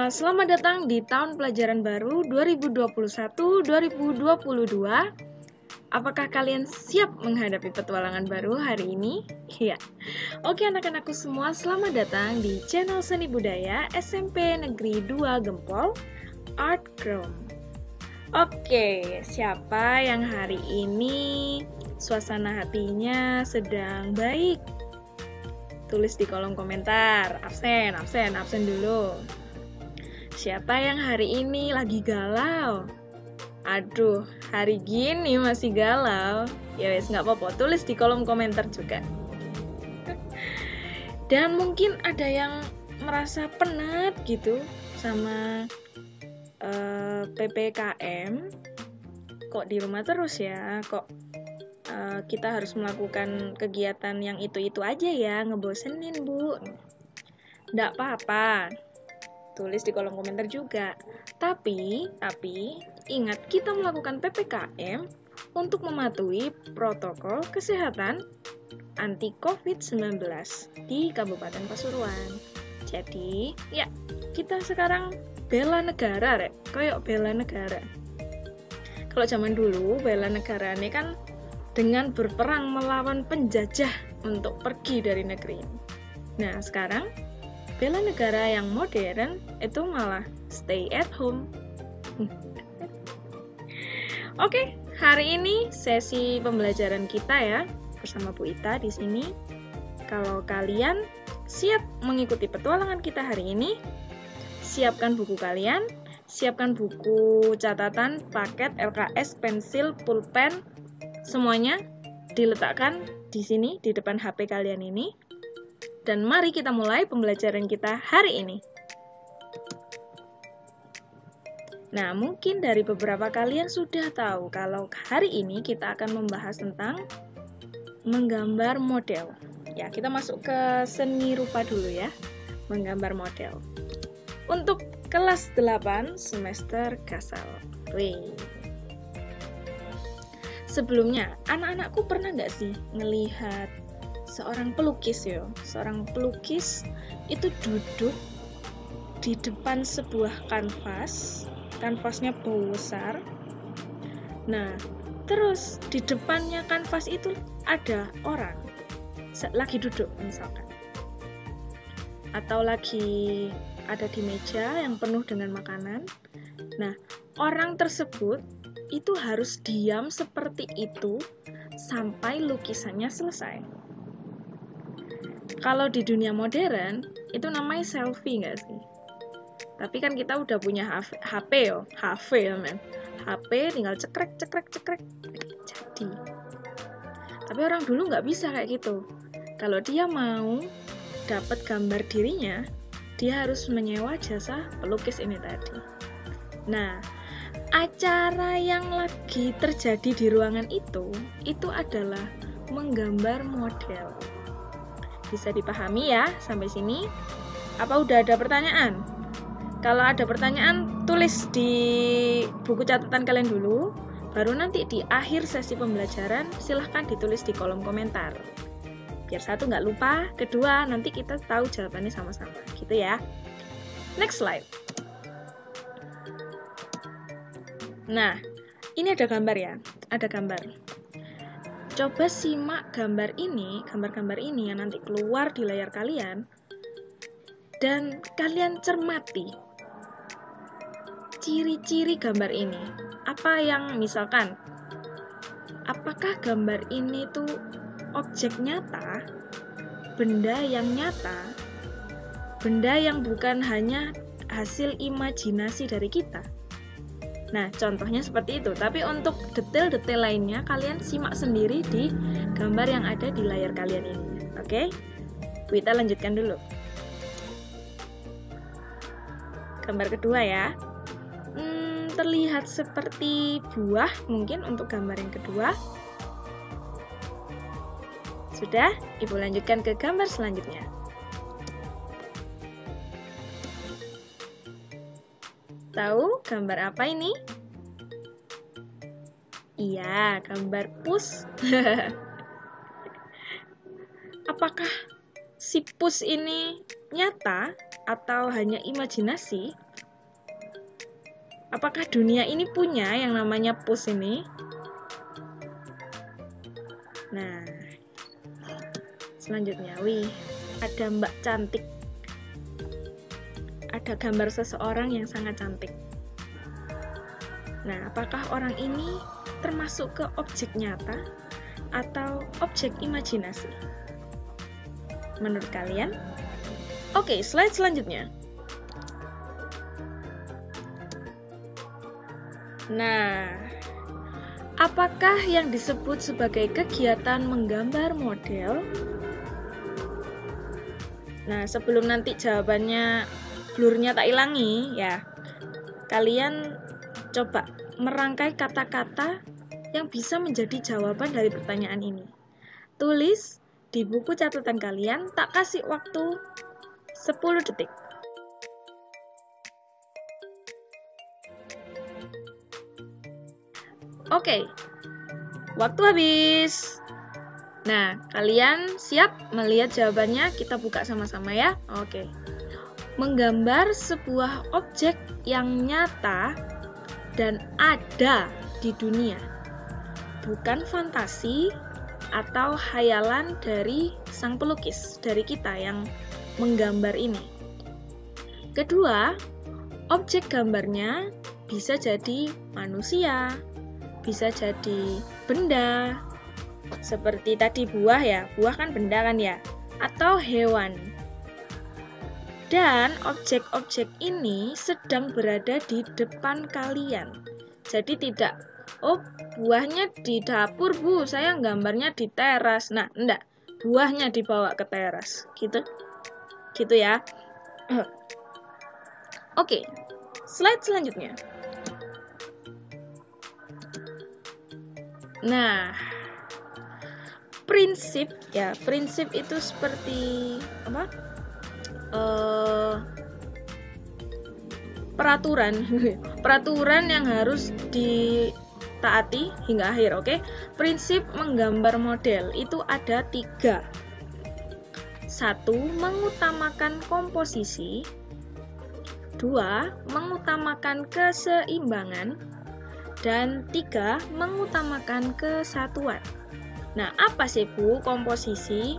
Selamat datang di tahun pelajaran baru 2021-2022. Apakah kalian siap menghadapi petualangan baru hari ini? Ya. Oke, anak-anakku semua, selamat datang di channel Seni Budaya SMP Negeri 2 Gempol, Art Chrome. Oke, siapa yang hari ini suasana hatinya sedang baik? Tulis di kolom komentar. Absen dulu. Siapa yang hari ini lagi galau? Aduh, hari gini masih galau. Ya wes, nggak apa-apa, tulis di kolom komentar juga. Dan mungkin ada yang merasa penat gitu sama PPKM. Kok di rumah terus ya? Kok kita harus melakukan kegiatan yang itu-itu aja ya, ngebosenin Bu. Nggak apa-apa, tulis di kolom komentar juga. Tapi ingat, kita melakukan PPKM untuk mematuhi protokol kesehatan anti COVID-19 di Kabupaten Pasuruan. Jadi, ya, kita sekarang bela negara, Rek. Kayak bela negara. Kalau zaman dulu, bela negara ini kan dengan berperang melawan penjajah untuk pergi dari negeri. Nah, sekarang bela negara yang modern itu malah stay at home. Oke, hari ini sesi pembelajaran kita ya bersama Bu Ita di sini. Kalau kalian siap mengikuti petualangan kita hari ini, siapkan buku kalian, siapkan buku catatan, paket, LKS, pensil, pulpen. Semuanya diletakkan di sini, di depan HP kalian ini. Dan mari kita mulai pembelajaran kita hari ini. Nah, mungkin dari beberapa kalian sudah tahu kalau hari ini kita akan membahas tentang menggambar model. Ya, kita masuk ke seni rupa dulu ya. Menggambar model. Untuk kelas 8 semester Kasal. Wih. Sebelumnya, anak-anakku pernah nggak sih ngelihat seorang pelukis ya? Seorang pelukis itu duduk di depan sebuah kanvasnya besar. Nah, terus di depannya kanvas itu ada orang lagi duduk misalkan, atau lagi ada di meja yang penuh dengan makanan. Nah, orang tersebut itu harus diam seperti itu sampai lukisannya selesai. Kalau di dunia modern, itu namanya selfie nggak sih? Tapi kan kita udah punya HP yo, HP tinggal cekrek, jadi. Tapi orang dulu nggak bisa kayak gitu. Kalau dia mau dapat gambar dirinya, dia harus menyewa jasa pelukis ini tadi. Nah, acara yang lagi terjadi di ruangan itu adalah menggambar model. Bisa dipahami ya sampai sini? Apa udah ada pertanyaan? Kalau ada pertanyaan, tulis di buku catatan kalian dulu, baru nanti di akhir sesi pembelajaran silahkan ditulis di kolom komentar. Biar satu nggak lupa, kedua nanti kita tahu jawabannya sama-sama, gitu ya. Next slide. Nah, ini ada gambar ya, ada gambar. Coba simak gambar ini yang nanti keluar di layar kalian, dan kalian cermati ciri-ciri gambar ini. Apa yang misalkan, apakah gambar ini tuh objek nyata, benda yang nyata, benda yang bukan hanya hasil imajinasi dari kita? Nah, contohnya seperti itu. Tapi untuk detail-detail lainnya, kalian simak sendiri di gambar yang ada di layar kalian ini. Oke? Bu Ita lanjutkan dulu. Gambar kedua ya. Terlihat seperti buah mungkin untuk gambar yang kedua. Sudah? Ibu lanjutkan ke gambar selanjutnya. Tahu gambar apa ini? Iya, gambar pus. Apakah si pus ini nyata atau hanya imajinasi? Apakah dunia ini punya yang namanya pus ini? Nah, selanjutnya, wih, ada Mbak cantik. Ada gambar seseorang yang sangat cantik. Nah, apakah orang ini termasuk ke objek nyata atau objek imajinasi? Menurut kalian? Oke, slide selanjutnya. Nah, apakah yang disebut sebagai kegiatan menggambar model? Nah, sebelum nanti jawabannya blurnya tak ilangi, ya, kalian coba merangkai kata-kata yang bisa menjadi jawaban dari pertanyaan ini. Tulis di buku catatan kalian, tak kasih waktu 10 detik. Oke, waktu habis. Nah, kalian siap melihat jawabannya? Kita buka sama-sama ya. Oke. Menggambar sebuah objek yang nyata dan ada di dunia. Bukan fantasi atau khayalan dari sang pelukis, dari kita yang menggambar ini. Kedua, objek gambarnya bisa jadi manusia, bisa jadi benda, seperti tadi buah ya, buah kan benda kan ya, atau hewan. Dan objek-objek ini sedang berada di depan kalian. Jadi tidak, oh buahnya di dapur bu, saya gambarnya di teras. Nah, enggak, buahnya dibawa ke teras, gitu ya. Oke, slide selanjutnya. Nah, prinsip itu seperti apa? Peraturan yang harus ditaati hingga akhir. Oke, prinsip menggambar model itu ada 3. 1. Mengutamakan komposisi. 2. Mengutamakan keseimbangan. Dan 3. Mengutamakan kesatuan. Nah, apa sih Bu komposisi,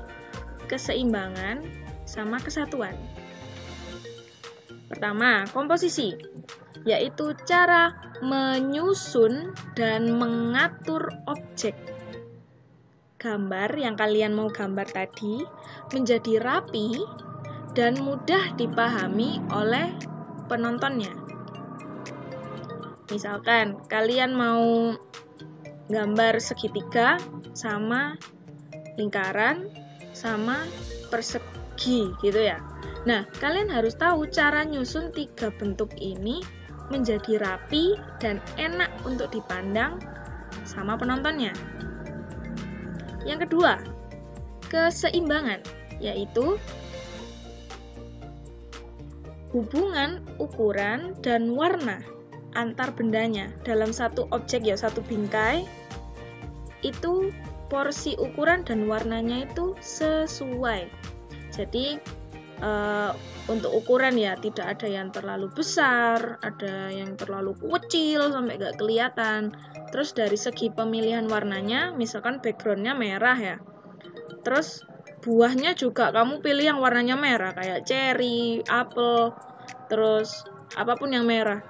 keseimbangan, sama kesatuan? Pertama, komposisi, yaitu cara menyusun dan mengatur objek gambar yang kalian mau gambar tadi menjadi rapi dan mudah dipahami oleh penontonnya. Misalkan kalian mau gambar segitiga sama lingkaran sama persegi gitu ya. Nah, kalian harus tahu cara nyusun 3 bentuk ini menjadi rapi dan enak untuk dipandang sama penontonnya. Yang kedua, keseimbangan, yaitu hubungan ukuran dan warna antar bendanya dalam satu objek ya, satu bingkai itu porsi ukuran dan warnanya itu sesuai. Jadi untuk ukuran ya tidak ada yang terlalu besar, ada yang terlalu kecil sampai gak kelihatan. Terus dari segi pemilihan warnanya, misalkan backgroundnya merah ya, terus buahnya juga kamu pilih yang warnanya merah kayak cherry, apel, terus apapun yang merah,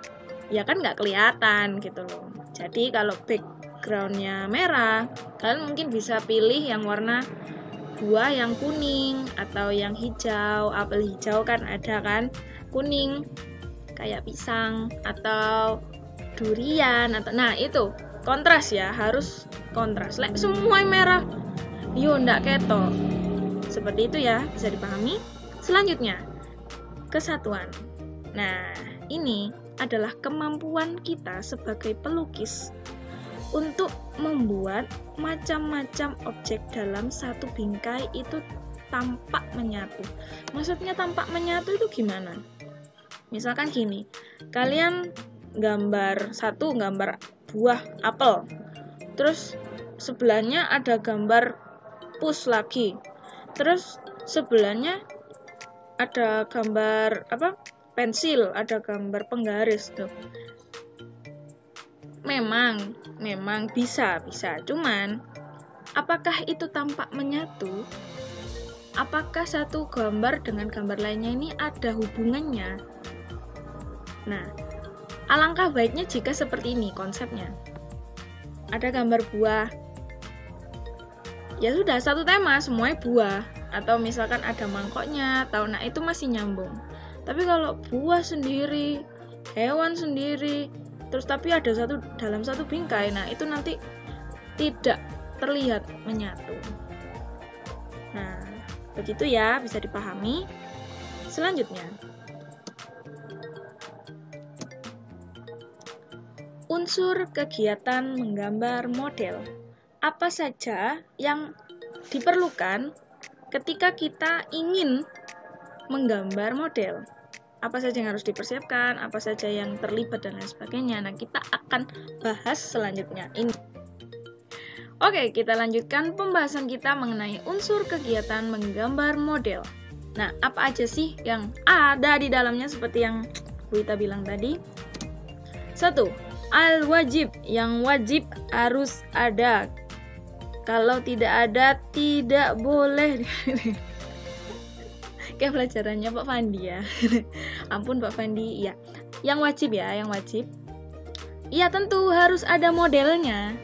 ya kan nggak kelihatan gitu loh. Jadi kalau backgroundnya merah, kalian mungkin bisa pilih yang warna buah yang kuning atau yang hijau. Apel hijau kan ada kan, kuning kayak pisang atau durian atau, nah itu kontras ya, harus kontras. Semua merah, yo ndak ketok. Seperti itu ya, bisa dipahami. Selanjutnya, kesatuan. Nah, ini adalah kemampuan kita sebagai pelukis untuk membuat macam-macam objek dalam satu bingkai itu tampak menyatu. Maksudnya tampak menyatu itu gimana? Misalkan gini, kalian gambar buah apel, terus sebelahnya ada gambar pus lagi, terus sebelahnya ada gambar pensil, ada gambar penggaris tuh. Memang bisa. Cuman apakah itu tampak menyatu? Apakah satu gambar dengan gambar lainnya ini ada hubungannya? Nah, alangkah baiknya jika seperti ini konsepnya. Ada gambar buah. Ya sudah, satu tema semuanya buah. Atau misalkan ada mangkoknya, nah itu masih nyambung. Tapi kalau buah sendiri, hewan sendiri, terus tapi ada dalam satu bingkai, nah itu nanti tidak terlihat menyatu. Nah, begitu ya, bisa dipahami. Selanjutnya, unsur kegiatan menggambar model. Apa saja yang diperlukan ketika kita ingin menggambar model? Apa saja yang harus dipersiapkan, apa saja yang terlibat dan lain sebagainya. Nah, kita akan bahas selanjutnya ini. Oke, kita lanjutkan pembahasan kita mengenai unsur kegiatan menggambar model. Nah, apa aja sih yang ada di dalamnya seperti yang Bu Ita bilang tadi? 1. Al-wajib, yang wajib harus ada. Kalau tidak ada, tidak boleh. Kayak pelajarannya Pak Fandi ya. Ampun Pak Fandi, ya. Yang wajib ya, yang wajib. Iya, tentu harus ada modelnya.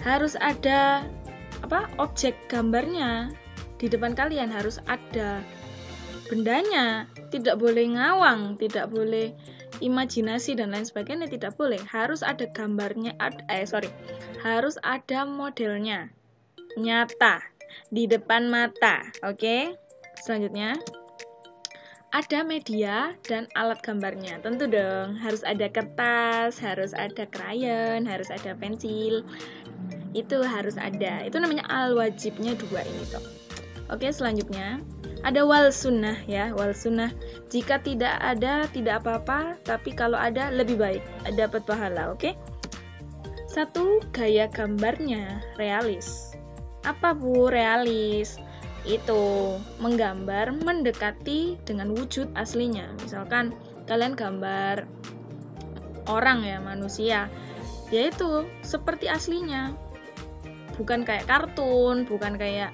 Harus ada objek gambarnya. Di depan kalian harus ada bendanya. Tidak boleh ngawang, tidak boleh imajinasi dan lain sebagainya, tidak boleh. Harus ada gambarnya, harus ada modelnya nyata di depan mata. Oke? Selanjutnya, ada media dan alat gambarnya. Tentu dong, harus ada kertas, harus ada krayon, harus ada pensil. Itu harus ada. Itu namanya al-wajibnya 2 ini toh. Oke, selanjutnya ada wal sunnah ya, wal sunnah. Jika tidak ada, tidak apa-apa, tapi kalau ada lebih baik, dapat pahala, oke? 1. Gaya gambarnya realis. Apa Bu realis? Itu menggambar mendekati dengan wujud aslinya. Misalkan kalian gambar orang ya, manusia, yaitu seperti aslinya. Bukan kayak kartun, bukan kayak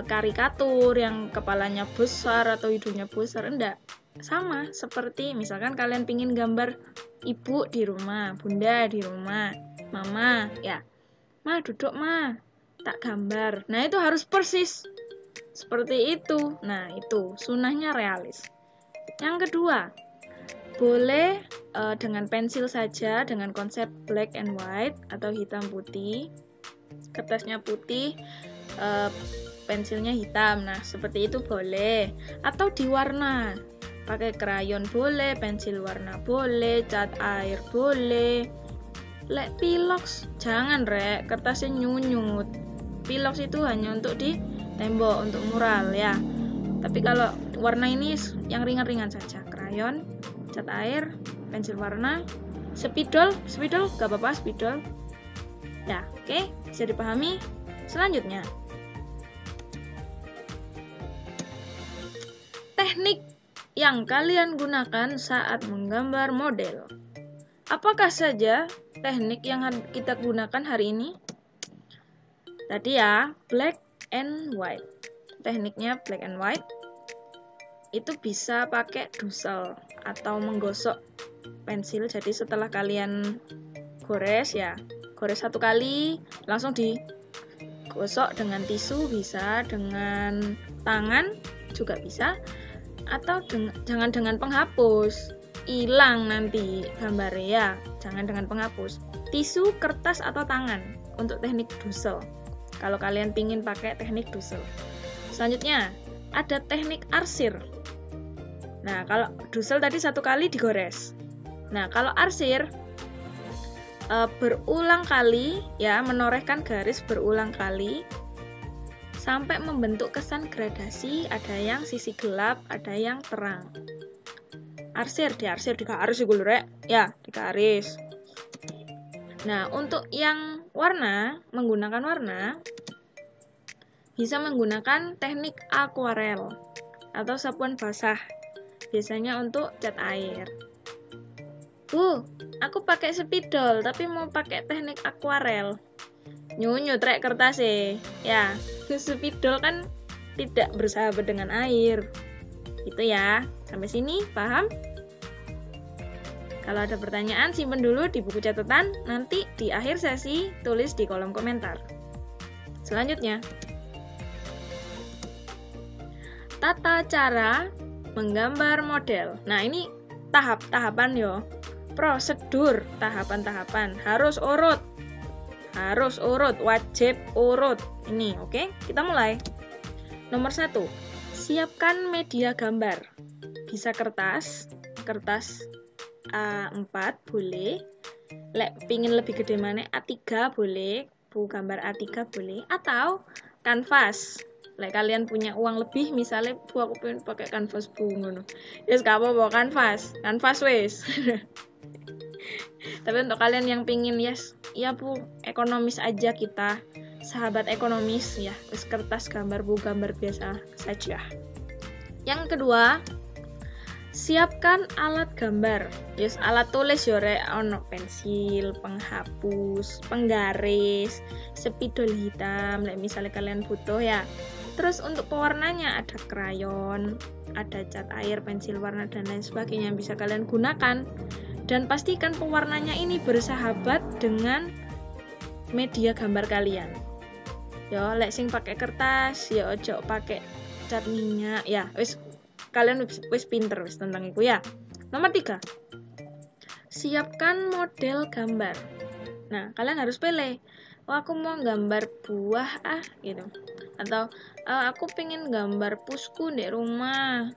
karikatur yang kepalanya besar atau hidungnya besar, enggak. Sama seperti misalkan kalian pingin gambar ibu di rumah, bunda di rumah, mama ya, ma duduk ma, tak gambar. Nah itu harus persis seperti itu. Nah itu sunnahnya realis. Yang kedua, boleh dengan pensil saja, dengan konsep black and white atau hitam putih. Kertasnya putih, pensilnya hitam. Nah, seperti itu boleh. Atau diwarna. Pakai krayon boleh, pensil warna boleh, cat air boleh. Lek pilox, jangan rek, kertasnya nyunyut. Pilox itu hanya untuk di tembok, untuk mural ya. Tapi kalau warna ini yang ringan-ringan saja. Krayon, cat air, pensil warna, spidol gak apa-apa, spidol. Ya, oke, bisa dipahami. Selanjutnya, teknik yang kalian gunakan saat menggambar model. Apakah saja teknik yang kita gunakan hari ini? Tadi ya, black and white. Tekniknya black and white. Itu bisa pakai dusel atau menggosok pensil. Jadi setelah kalian gores ya, gores 1 kali, langsung digosok dengan tisu bisa, dengan tangan juga bisa, atau jangan dengan penghapus, hilang nanti gambarnya ya, jangan dengan penghapus. Tisu, kertas atau tangan untuk teknik dusel. Kalau kalian pingin pakai teknik dusel. Selanjutnya ada teknik arsir. Nah kalau dusel tadi 1 kali digores. Nah kalau arsir berulang kali ya, menorehkan garis berulang kali sampai membentuk kesan gradasi, ada yang sisi gelap, ada yang terang. Arsir, digaris ya, digaris. Nah, untuk yang warna, menggunakan warna, bisa menggunakan teknik akuarel. atau sapuan basah. Biasanya untuk cat air. Aku pakai spidol tapi mau pakai teknik akuarel. Nyunyut rek kertas ya. Spidol kan tidak bersahabat dengan air. Itu ya. Sampai sini paham? Kalau ada pertanyaan simpen dulu di buku catatan, nanti di akhir sesi tulis di kolom komentar. Selanjutnya, tata cara menggambar model. Nah, ini tahap-tahapan yo. Prosedur, tahapan-tahapan harus urut. Harus urut, wajib urut. Ini, oke? Kita mulai. Nomor 1, siapkan media gambar. Bisa kertas A4 boleh, lek pingin lebih gede mana A3 boleh, buku gambar A3 boleh, atau kanvas. Lek kalian punya uang lebih, misalnya aku pengen pakai kanvas ngono. Yes, gak apa-apa kanvas wes. Tapi untuk kalian yang pingin ya ekonomis aja kita, sahabat ekonomis ya, wes kertas gambar, buku gambar biasa saja. Yang kedua, siapkan alat gambar. Alat tulis ono pensil, penghapus, penggaris, spidol hitam, misalnya kalian butuh ya. Terus untuk pewarnanya ada krayon, ada cat air, pensil warna dan lain sebagainya yang bisa kalian gunakan. Dan pastikan pewarnanya ini bersahabat dengan media gambar kalian. Lek sing pakai kertas, ojo pakai cat minyak ya. Kalian wis pinter wis tentang itu ya. Nomor 3, siapkan model gambar. Nah, kalian harus pilih. Aku mau gambar buah gitu. Atau aku pengen gambar pusku di rumah.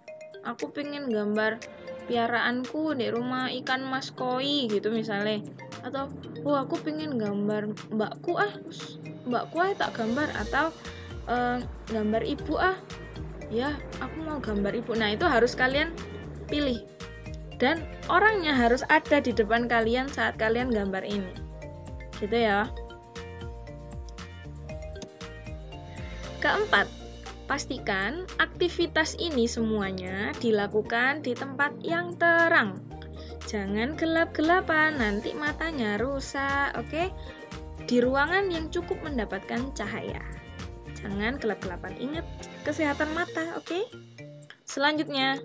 Aku pengen gambar piaraanku di rumah, ikan mas koi gitu misalnya. Atau aku pengen gambar mbakku tak gambar. Atau gambar ibu ya, aku mau gambar ibu. Nah, itu harus kalian pilih. Dan orangnya harus ada di depan kalian saat kalian gambar ini. Gitu ya. Keempat, pastikan aktivitas ini semuanya dilakukan di tempat yang terang. Jangan gelap-gelapan, nanti matanya rusak, oke? Di ruangan yang cukup mendapatkan cahaya. Jangan gelap-gelapan, ingat kesehatan mata, oke? Selanjutnya,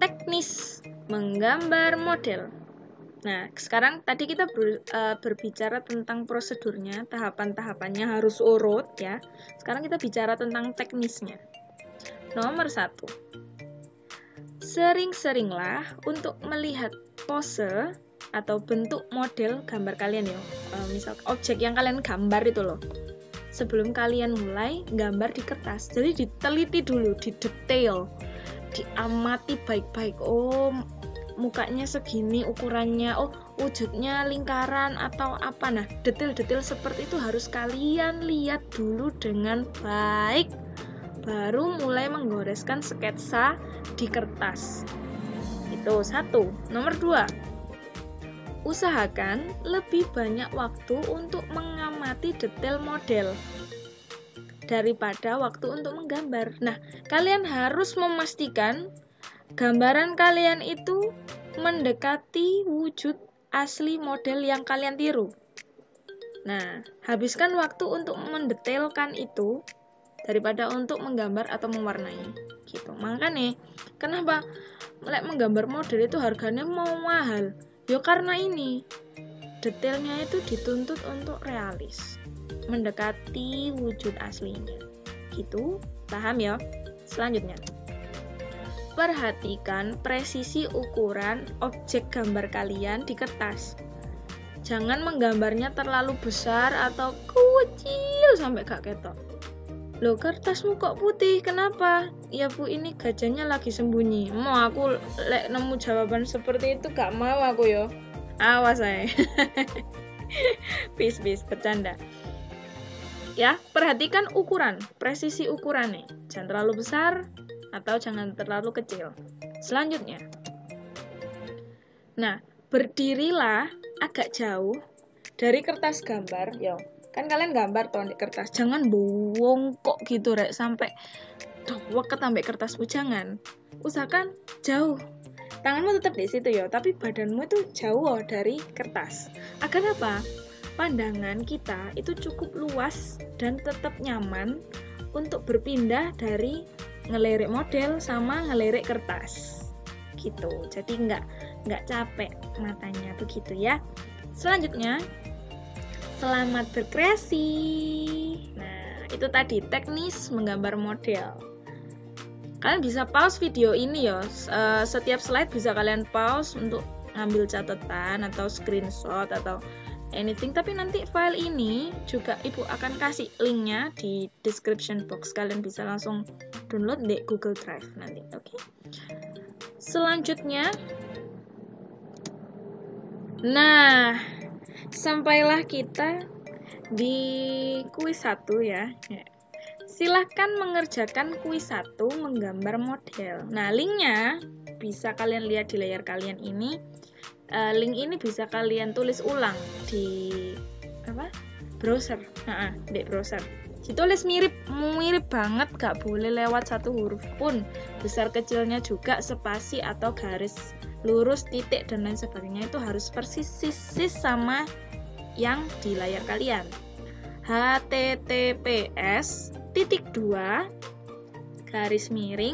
teknis menggambar model. Nah, sekarang tadi kita berbicara tentang prosedurnya, tahapan-tahapannya harus urut ya. Sekarang kita bicara tentang teknisnya. Nomor 1, sering-seringlah untuk melihat pose atau bentuk model gambar kalian ya. Misal objek yang kalian gambar itu loh. Sebelum kalian mulai gambar di kertas. Jadi diteliti dulu, didetail, diamati baik-baik. Mukanya segini ukurannya, wujudnya lingkaran atau apa. Nah, detail-detail seperti itu harus kalian lihat dulu dengan baik, baru mulai menggoreskan sketsa di kertas. Itu 1. Nomor 2, usahakan lebih banyak waktu untuk mengamati detail model daripada waktu untuk menggambar. Nah, kalian harus memastikan gambaran kalian itu mendekati wujud asli model yang kalian tiru. Nah, habiskan waktu untuk mendetailkan itu daripada untuk menggambar atau mewarnai. Gitu. Makanya, kenapa menggambar model itu harganya mau mahal? Karena ini detailnya itu dituntut untuk realis, mendekati wujud aslinya. Gitu, paham ya? Selanjutnya, perhatikan presisi ukuran objek gambar kalian di kertas. Jangan menggambarnya terlalu besar atau kecil sampai gak ketok. Loh, kertasmu kok putih, kenapa? Ya Bu, ini gajahnya lagi sembunyi. Mau aku nemu jawaban seperti itu gak mau aku yo. Awas saya. Bis, bercanda. Ya, perhatikan ukuran, presisi ukurannya. Jangan terlalu besar atau jangan terlalu kecil. Selanjutnya, nah, berdirilah agak jauh dari kertas gambar. Kan kalian gambar toh di kertas, jangan bongkok gitu rek sampai weket sampai kertas, jangan. Usahakan jauh. Tanganmu tetap di situ ya, tapi badanmu itu jauh dari kertas. Agar apa? Pandangan kita itu cukup luas dan tetap nyaman untuk berpindah dari ngelirik model sama ngelirik kertas gitu. Jadi nggak capek matanya begitu ya. Selanjutnya, selamat berkreasi. Nah, itu tadi teknis menggambar model. Kalian bisa pause video ini ya. Setiap slide bisa kalian pause untuk ngambil catatan atau screenshot atau anything. Tapi nanti file ini juga Ibu akan kasih linknya di description box. Kalian bisa langsung download di Google Drive nanti. Oke. Selanjutnya, nah, sampailah kita di kuis 1 ya. Silahkan mengerjakan kuis 1 menggambar model. Nah, linknya bisa kalian lihat di layar kalian ini. Link ini bisa kalian tulis ulang di browser. Di browser. Ditulis mirip banget, gak boleh lewat satu huruf pun. Besar kecilnya juga, spasi atau garis lurus, titik dan lain sebagainya itu harus persis sama yang di layar kalian. https://2 bit.ly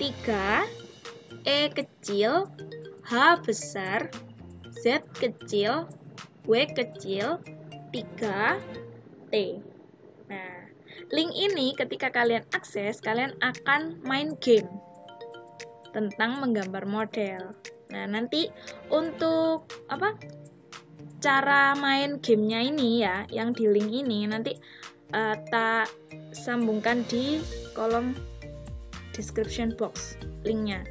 (3) E kecil, H besar, Z kecil, W kecil, 3, T. Nah, link ini ketika kalian akses, kalian akan main game tentang menggambar model. Nah, nanti untuk cara main gamenya ini ya, yang di link ini nanti tak sambungkan di kolom description box linknya.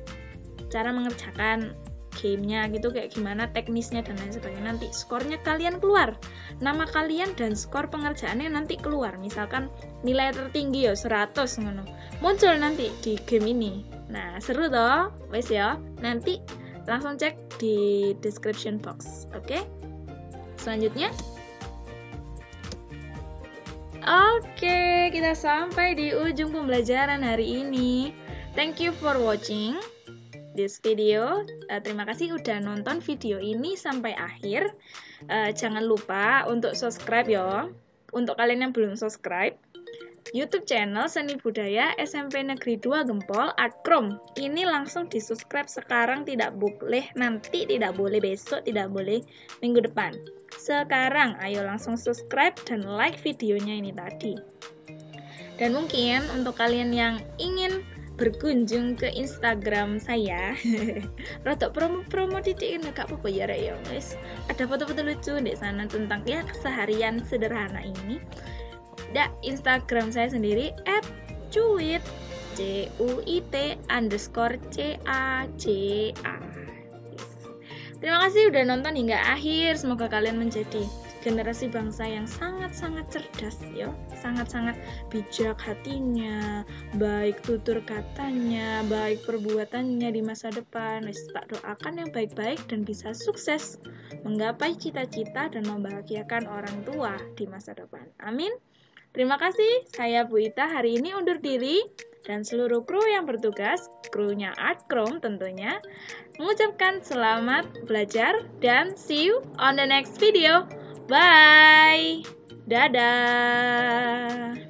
Cara mengerjakan gamenya gitu kayak gimana, teknisnya dan lain sebagainya. Nanti skornya kalian keluar, nama kalian dan skor pengerjaannya nanti keluar. Misalkan nilai tertinggi ya 100 ngono, muncul nanti di game ini. Nah, seru toh, wes ya. Nanti langsung cek di description box. Oke. Selanjutnya, oke, kita sampai di ujung pembelajaran hari ini. Thank you for watching this video. Terima kasih udah nonton video ini sampai akhir. Jangan lupa untuk subscribe ya. Untuk kalian yang belum subscribe, YouTube channel Seni Budaya SMP Negeri 2 Gempol Adkrom. Ini langsung di subscribe sekarang, tidak boleh nanti, tidak boleh besok, tidak boleh minggu depan. Sekarang ayo langsung subscribe dan like videonya ini tadi. Dan mungkin untuk kalian yang ingin berkunjung ke Instagram saya, rotok promo titik ini gak apa-apa ya guys. Ada foto-foto lucu di sana tentang ya keseharian sederhana ini. Instagram saya sendiri @cuit @cuit_caca. Terima kasih udah nonton hingga akhir. Semoga kalian menjadi generasi bangsa yang sangat-sangat cerdas ya, sangat-sangat bijak hatinya, baik tutur katanya, baik perbuatannya di masa depan. Tak doakan yang baik-baik dan bisa sukses menggapai cita-cita dan membahagiakan orang tua di masa depan. Amin. Terima kasih, saya Bu Ita hari ini undur diri dan seluruh kru yang bertugas, krunya Adkrom tentunya, mengucapkan selamat belajar dan see you on the next video. Bye. Dadah.